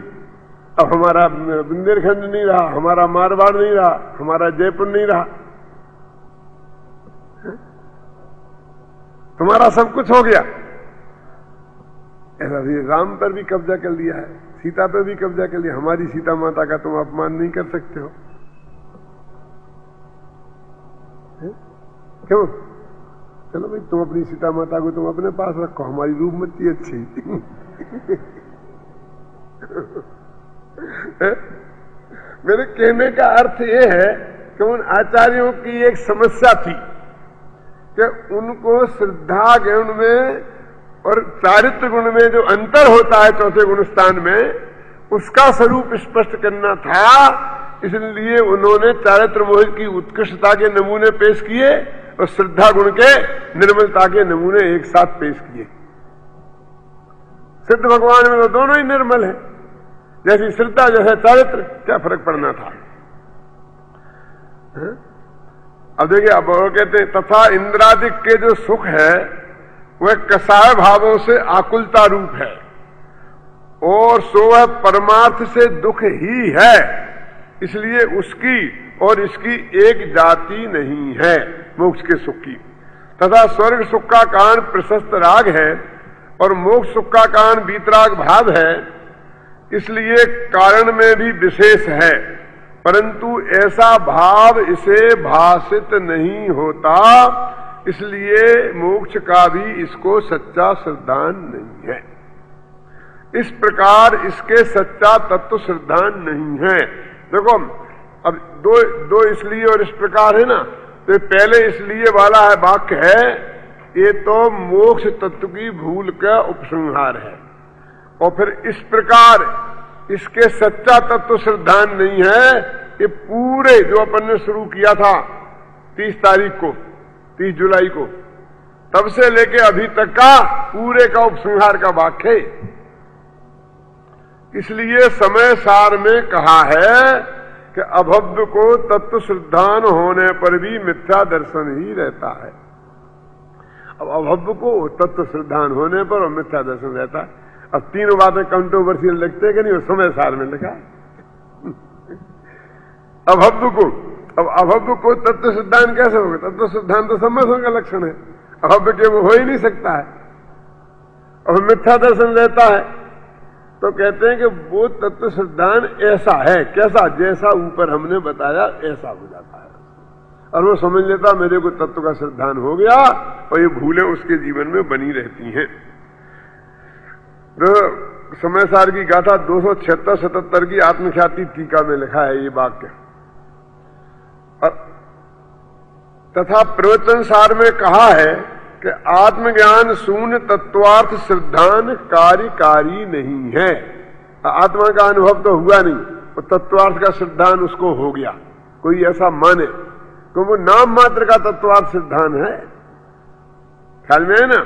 अब हमारा बुंदेलखंड नहीं रहा, हमारा मारवाड़ नहीं रहा, हमारा जयपुर नहीं रहा। तुम्हारा सब कुछ हो गया। ऐसा राम पर भी कब्जा कर लिया है, सीता पर भी कब्जा कर लिया। हमारी सीता माता का तुम अपमान नहीं कर सकते हो। क्यों? चलो भाई, तुम अपनी सीता माता को तुम अपने पास रखो, हमारी रूपमती अच्छी मेरे कहने का अर्थ ये है कि उन आचार्यों की एक समस्या थी कि उनको श्रद्धा गुण में और चारित्र गुण में जो अंतर होता है चौथे गुण स्थान में, उसका स्वरूप स्पष्ट करना था। इसलिए उन्होंने चारित्र मोह की उत्कृष्टता के नमूने पेश किए और श्रद्धा गुण के निर्मलता के नमूने एक साथ पेश किए। सिद्ध भगवान में तो दोनों ही निर्मल है, जैसी श्रद्धा जैसे चारित्र, क्या फर्क पड़ना था। अब देखिए, अब वो कहते हैं तथा इंद्रादिक के जो सुख है वह कसाय भावों से आकुलता रूप है और सो वह परमार्थ से दुख ही है, इसलिए उसकी और इसकी एक जाति नहीं है मोक्ष के सुख की। तथा स्वर्ग सुख का कारण प्रशस्त राग है और मोक्ष सुख का कारण वीतराग भाव है, इसलिए कारण में भी विशेष है, परंतु ऐसा भाव इसे भाषित नहीं होता, इसलिए मोक्ष का भी इसको सच्चा श्रद्धान नहीं है। इस प्रकार इसके सच्चा तत्व श्रद्धान नहीं है। देखो, अब दो इसलिए और इस प्रकार है ना, तो पहले इसलिए वाला है वाक्य है, ये तो मोक्ष तत्व की भूल का उपसंहार है, और फिर इस प्रकार इसके सच्चा तत्व श्रद्धान नहीं है, ये पूरे जो अपन ने शुरू किया था 30 तारीख को, 30 जुलाई को, तब से लेके अभी तक का पूरे का उपसंहार का वाक्य है। इसलिए समय सार में कहा है कि अभव्य को तत्व श्रद्धान होने पर भी मिथ्या दर्शन ही रहता है। अब अभव्य को तत्व श्रद्धान होने पर और मिथ्या दर्शन रहता है। अब तीनों बातें कंट्रोवर्शियल लगते कि नहीं, वो समय सार में लिखा है। अभव्य को, अब अभव्य को तत्व सिद्धांत कैसे होगा? तत्व सिद्धांत तो सम्मतों का लक्षण है, अभव्य के वो हो ही नहीं सकता है। और मिथ्या दर्शन रहता है तो कहते हैं कि वो तत्व सिद्धांत ऐसा है, कैसा? जैसा ऊपर हमने बताया ऐसा हो जाता है, और वो समझ लेता मेरे को तत्व का सिद्धांत हो गया, और ये भूलें उसके जीवन में बनी रहती हैं। तो समय सार की गाथा 276-77 की आत्मख्याति टीका में लिखा है ये वाक्य। तथा प्रवचन सार में कहा है कि आत्मज्ञान शून्य तत्वार्थ श्रद्धान कार्यकारी नहीं है। आत्मा का अनुभव तो हुआ नहीं, वो तत्वार्थ का श्रद्धान उसको हो गया, कोई ऐसा माने तो वो नाम मात्र का तत्वार्थ सिद्धांत है। ख्याल में है ना?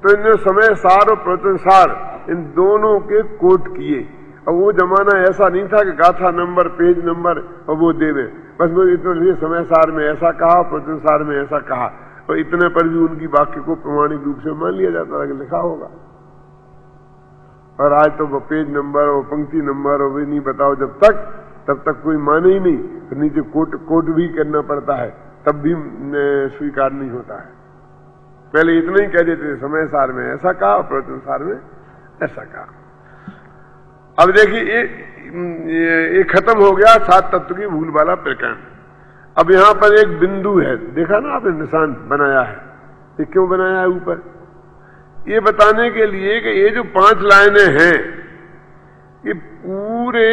तो इनने समय सार और प्रवचन सार इन दोनों के कोट किए। अब वो जमाना ऐसा नहीं था कि गाथा नंबर, पेज नंबर और वो देवे, बस वो इतने समय सार में ऐसा कहा, प्रवचन सार में ऐसा कहा, और इतने पर भी उनकी वाक्य को प्रमाणिक रूप से मान लिया जाता था कि लिखा होगा। और आज तो वो पेज नंबर और पंक्ति नंबर और भी नहीं बताओ तब तक कोई माने ही नहीं, तो नीचे कोट भी करना पड़ता है, तब भी स्वीकार नहीं होता है। पहले इतना ही कह देते थे, समय सार में ऐसा कहा, प्रवचन सार में ऐसा कहा। अब देखिए ये खत्म हो गया 7 तत्व की भूल वाला प्रकरण। अब यहां पर एक बिंदु है, देखा ना आपने, निशान बनाया है। ये क्यों बनाया है ऊपर? ये बताने के लिए कि ये जो 5 लाइनें हैं, ये पूरे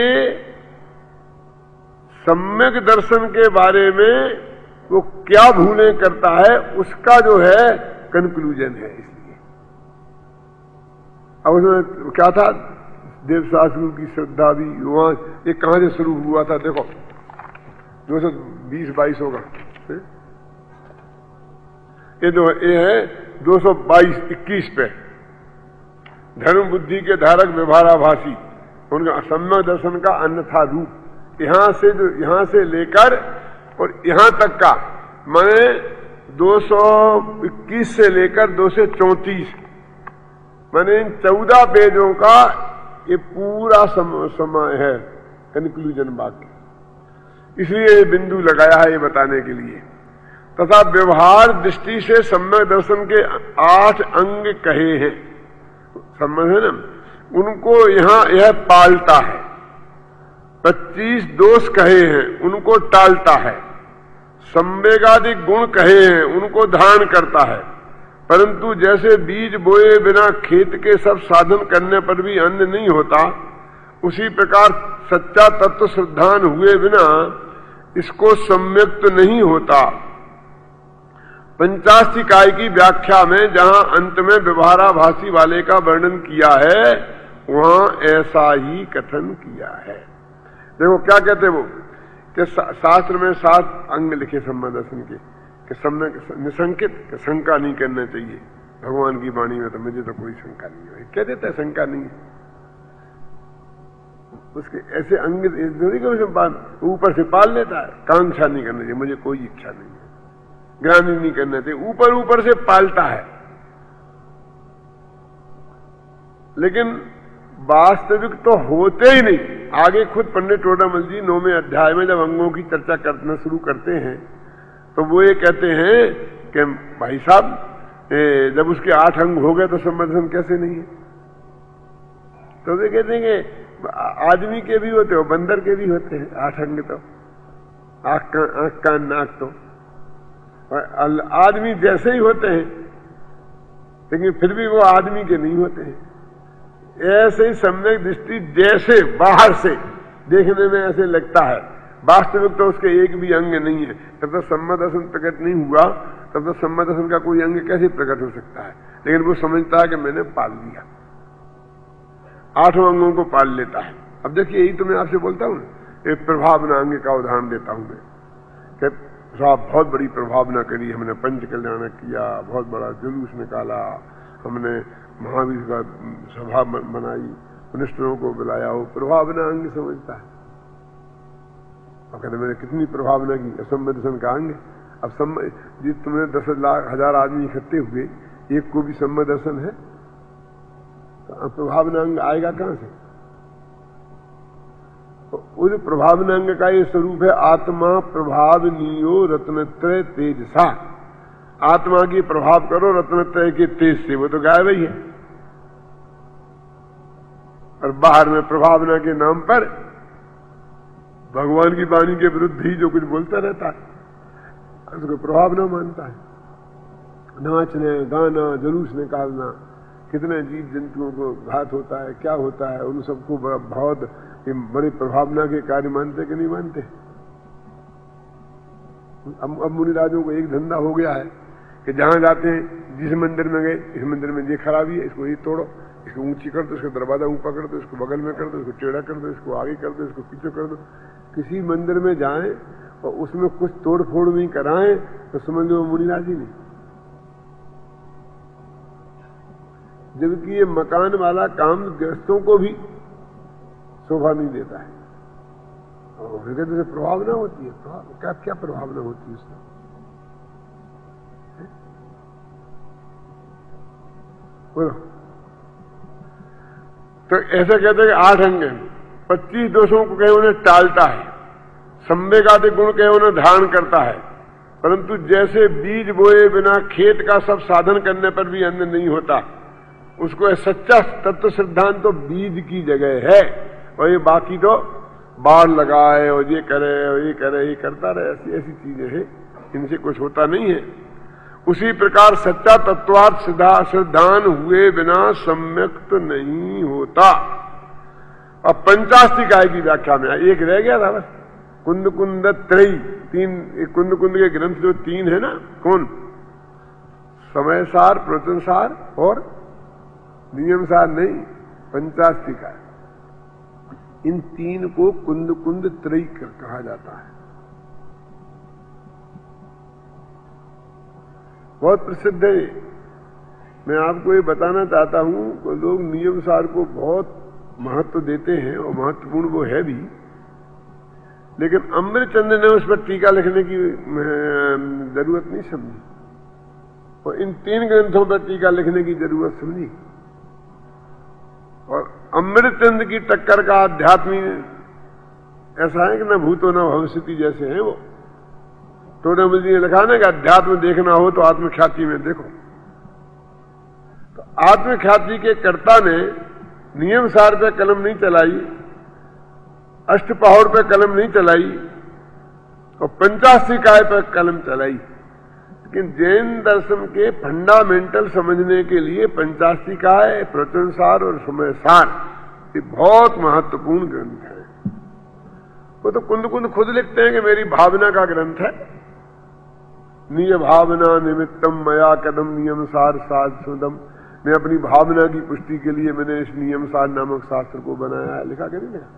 सम्यक दर्शन के बारे में वो क्या भूलें करता है उसका जो है कंक्लूजन है। इसलिए अब उसमें क्या था, देवशास्त्रु की श्रद्धा भी वहां, ये कहां से शुरू हुआ था? देखो 220-22 होगा ये है 222-21 पे, धर्म बुद्धि के धारक व्यवहाराभासी, उनका सम्यक दर्शन का अन्यथा रूप, यहां से लेकर और यहां तक का, माने 221 से लेकर 234, माने इन 14 पेजों का ये पूरा समय है कंक्लूजन वाक्य। इसलिए ये बिंदु लगाया है ये बताने के लिए। तथा व्यवहार दृष्टि से सम्यक दर्शन के 8 अंग कहे हैं, समझ है ना, उनको यहां यह पालता है। 25 दोष कहे हैं, उनको टालता है। संवेगादिक गुण कहे हैं, उनको धारण करता है। परंतु जैसे बीज बोए बिना खेत के सब साधन करने पर भी अन्न नहीं होता, उसी प्रकार सच्चा तत्व श्रद्धान हुए बिना इसको सम्यक तो नहीं होता। पंचास्तिकाय की व्याख्या में जहां अंत में व्यवहाराभासी वाले का वर्णन किया है वहां ऐसा ही कथन किया है। देखो क्या कहते वो कि शास्त्र में 7 अंग लिखे सम्यक दर्शन के, कि सम्यक निशंकित, कि शंका नहीं करना चाहिए भगवान की वाणी में, तो मुझे तो कोई शंका नहीं है, कह देता है शंका नहीं है। उसके ऐसे अंग ऊपर से पाल लेता है, कांक्षा नहीं करना चाहिए, मुझे कोई इच्छा नहीं है, ग्रानी नहीं करना चाहिए, ऊपर ऊपर से पालता है। लेकिन वास्तविक तो होते ही नहीं। आगे खुद पंडित टोडामल जी 9वें अध्याय में जब अंगों की चर्चा करना शुरू करते हैं तो वो ये कहते हैं कि भाई साहब जब उसके 8 अंग हो गए तो संबंधन कैसे नहीं है? तो वे कहते हैं कि आदमी के भी होते हो, बंदर के भी होते हैं 8 अंग, तो आंख कान नाक, तो आदमी जैसे ही होते हैं लेकिन फिर भी वो आदमी के नहीं होते हैं। ऐसे ही सम्यक दृष्टि जैसे बाहर से देखने में ऐसे लगता है, वास्तविक तो उसके एक भी अंग नहीं है। तब तक सम्यक दर्शन प्रकट नहीं हुआ, तब तक सम्यक दर्शन का कोई अंग कैसे प्रकट हो सकता है? लेकिन वो समझता है कि मैंने पाल लिया, 8 अंगों को पाल लेता है। अब देखिए यही तो मैं आपसे बोलता हूं, एक प्रभावना अंग का उदाहरण देता हूं मैं कि साहब बहुत बड़ी प्रभावना करी, हमने पंच कल्याण किया, बहुत बड़ा जुलूस निकाला, हमने महावीर का सभा बनाई, मिनिस्टरों को बुलाया, वो प्रभावना अंग समझता है। और कहते मैंने कितनी प्रभावना की, सम्यक दर्शन का अंग। अब जी तुमने 10 लाख 1000 आदमी इकट्ठे हुए, एक को भी सम्यक दर्शन है तो प्रभावना अंग आएगा कहां से? तो उस प्रभावना अंग का ये स्वरूप है आत्मा प्रभावनीयो रत्नत्रय तेजसा। आत्मा की प्रभाव करो रत्नत्रय के तेज से, वो तो गायब ही है। और बाहर में प्रभावना के नाम पर भगवान की वाणी के विरुद्ध ही जो कुछ बोलता रहता है उसको प्रभावना मानता है। नाचने गाना जुलूस निकालना, कितने जीव जंतुओं को घात होता है, क्या होता है, उन सबको बहुत बड़ी प्रभावना के कार्य मानते कि नहीं मानते? अब मुनिराजों को एक धंधा हो गया है कि जहां जाते हैं, जिस मंदिर में गए, इस मंदिर में ये खराबी है, इसको ये तोड़ो, इसको ऊंची कर दो, इसका दरवाजा ऊपर कर दो, इसको बगल में कर दो, इसको टेढ़ा कर दो, इसको आगे कर दो, इसको पीछे कर दो। किसी मंदिर में जाएं और उसमें कुछ तोड़ फोड़ भी कराएं तो समझ लो मुनिराजी नहीं। जबकि ये मकान वाला काम गृहस्थों को भी शोभा नहीं देता है। और फिर कहते प्रभावना होती है, क्या क्या प्रभावना होती है उसमें? बोलो। तो ऐसा कहते हैं कि 8 अंग हैं, 25 दोषों को कहे उन्हें टालता है, संवेगादि गुण कहे उन्हें धारण करता है। परंतु जैसे बीज बोए बिना खेत का सब साधन करने पर भी अन्न नहीं होता, उसको सच्चा तत्व सिद्धांत तो बीज की जगह है, और ये बाकी तो बाढ़ लगाए और ये करे और ये करे, ये करता रहे, ऐसी ऐसी चीजें हैं, इनसे कुछ होता नहीं है। उसी प्रकार सच्चा तत्वार्थ सिद्धांत हुए बिना सम्यक तो नहीं होता। अब पंचास्तिकाय की व्याख्या में एक रह गया था बस, कुंद कुंद त्रयी, 3 कुंद कुंद के ग्रंथ जो 3 है ना, कौन? समय सार, प्रवचन सार और नियम सार नहीं, पंचास्तिकाय। इन 3 को कुंद कुंद त्रयी कहा जाता है। बहुत प्रसिद्ध है। मैं आपको ये बताना चाहता हूं कि लोग नियम सार को बहुत महत्व देते हैं और महत्वपूर्ण वो है भी, लेकिन अमृतचंद्र ने उस पर टीका लिखने की जरूरत नहीं समझी, और इन 3 ग्रंथों पर टीका लिखने की जरूरत समझी। और अमृतचंद्र की टक्कर का आध्यात्मी ऐसा है कि न भूतो न भविष्यति जैसे हैं वो। टोडामल जी ने लिखा ना कि अध्यात्म देखना हो तो आत्मख्याति में देखो। तो आत्मख्याति के कर्ता ने नियम सार पे कलम नहीं चलाई, अष्टपहौड़ पे कलम नहीं चलाई, और पंचास्तिकाय पे कलम चलाई। लेकिन जैन दर्शन के फंडामेंटल समझने के लिए पंचास्तिकाय, प्रवचन सार और समय सार, ये बहुत महत्वपूर्ण ग्रंथ है। वो तो कुंद कुंद खुद लिखते हैं कि मेरी भावना का ग्रंथ है। निय भावना निमित्तम मया कदम नियम सार साध सुदम। मैं अपनी भावना की पुष्टि के लिए मैंने इस नियम सार नामक शास्त्र को बनाया है। लिखा कि नहीं लिखा?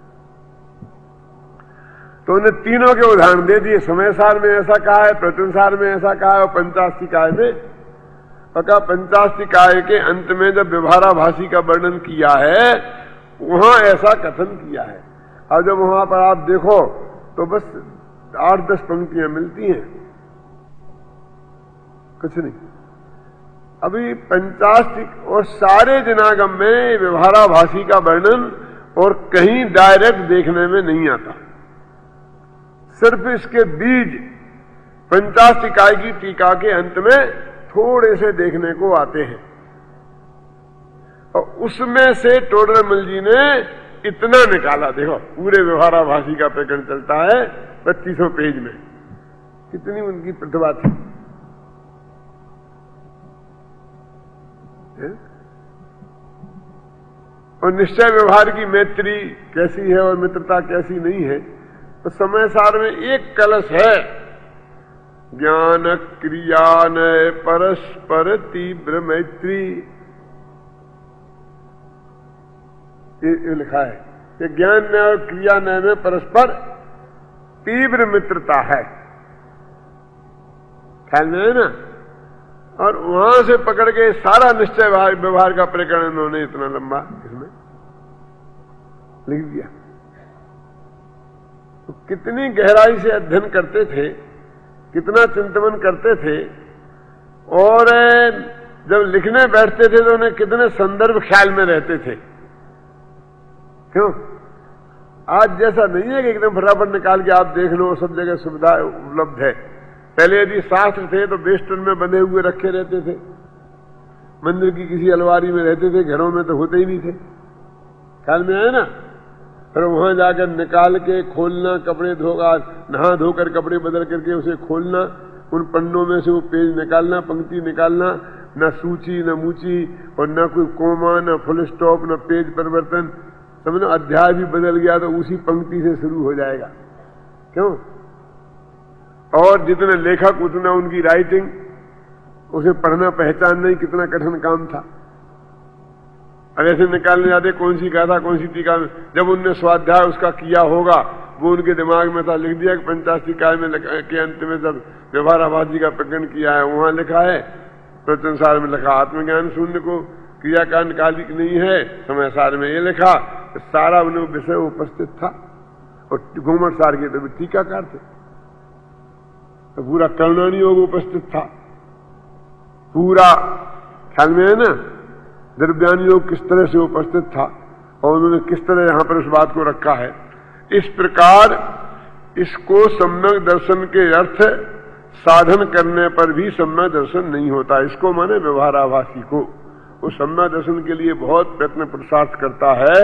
तो उन्हें तीनों के उदाहरण दे दिए। समय सार में ऐसा कहा है, प्रवचन सार में ऐसा कहा है, और पंचास्तिकाय में। पका पंचास्तिकाय के अंत में जब व्यवहाराभासी का वर्णन किया है वहां ऐसा कथन किया है। और जब वहां पर आप देखो तो बस 8-10 पंक्तियां मिलती हैं, कुछ नहीं। अभी पंचास्तिक और सारे जनागम में व्यवहाराभासी का वर्णन और कहीं डायरेक्ट देखने में नहीं आता। सिर्फ इसके बीज पंचास्तिकाय की टीका के अंत में थोड़े से देखने को आते हैं, और उसमें से टोडरमल जी ने इतना निकाला। देखो पूरे व्यवहाराभासी का प्रकरण चलता है 2500 पेज में, कितनी उनकी प्रतिभा थी। और निश्चय व्यवहार की मैत्री कैसी है और मित्रता कैसी नहीं है, तो समय सार में एक कलश है। ज्ञान क्रिया नय परस्पर तीव्र मैत्री, ये लिखा है कि ज्ञान नय और क्रिया नय में परस्पर तीव्र मित्रता है। ख्याल में है ना? और वहां से पकड़ के सारा निश्चय व्यवहार का प्रकरण उन्होंने इतना लंबा इसमें लिख दिया। तो कितनी गहराई से अध्ययन करते थे, कितना चिंतन करते थे, और जब लिखने बैठते थे तो उन्हें कितने संदर्भ ख्याल में रहते थे। क्यों? आज जैसा नहीं है कि एकदम फटाफट निकाल के आप देख लो, सब जगह सुविधा उपलब्ध है। पहले यदि शास्त्र थे तो बेस्टन में बंधे हुए रखे रहते थे, मंदिर की किसी अलमारी में रहते थे, घरों में तो होते ही नहीं थे। ख्याल में आया ना? फिर वहां जाकर निकाल के खोलना, कपड़े धोकर नहा धोकर कपड़े बदल करके उसे खोलना, उन पन्नों में से वो पेज निकालना, पंक्ति निकालना, न सूची न मूची, और न कोई कोमा, न फुल स्टॉप, न पेज परिवर्तन। समझो अध्याय भी बदल गया तो उसी पंक्ति से शुरू हो जाएगा। क्यों? और जितने लेखक उतना उनकी राइटिंग, उसे पढ़ना पहचानना ही कितना कठिन काम था। अब ऐसे निकालने जाते कौन सी गाथा कौन सी टीका, जब उनने स्वाध्याय उसका किया होगा वो उनके दिमाग में था, लिख दिया कि पंचास्तिकाय में के अंत में जब व्यवहाराभासी का प्रकरण किया है वहां लिखा है, प्रवचन सार में लिखा आत्मज्ञान शून्य को क्रियाकांड कालिक नहीं है, समय सार में ये लिखा। सारा उन्हें विषय उपस्थित था। और घूमट सार के तो टीकाकार थे, तो पूरा कर्णानी योग उपस्थित था पूरा। ख्याल में है ना? द्रव्यानी योग किस तरह से उपस्थित था और उन्होंने किस तरह यहां पर उस बात को रखा है। इस प्रकार इसको सम्यक दर्शन के अर्थ साधन करने पर भी सम्यक दर्शन नहीं होता। इसको माने व्यवहाराभासी को, वो सम्यक दर्शन के लिए बहुत प्रयत्न पुरुषार्थ करता है,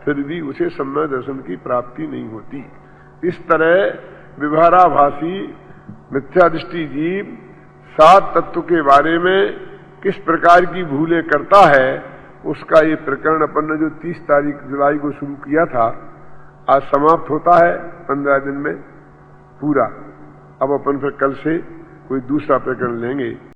फिर भी उसे सम्यक दर्शन की प्राप्ति नहीं होती। इस तरह व्यवहाराभासी मिथ्यादृष्टि जीव 7 तत्व के बारे में किस प्रकार की भूलें करता है, उसका ये प्रकरण अपन ने जो 30 तारीख जुलाई को शुरू किया था, आज समाप्त होता है 15 दिन में पूरा। अब अपन फिर कल से कोई दूसरा प्रकरण लेंगे।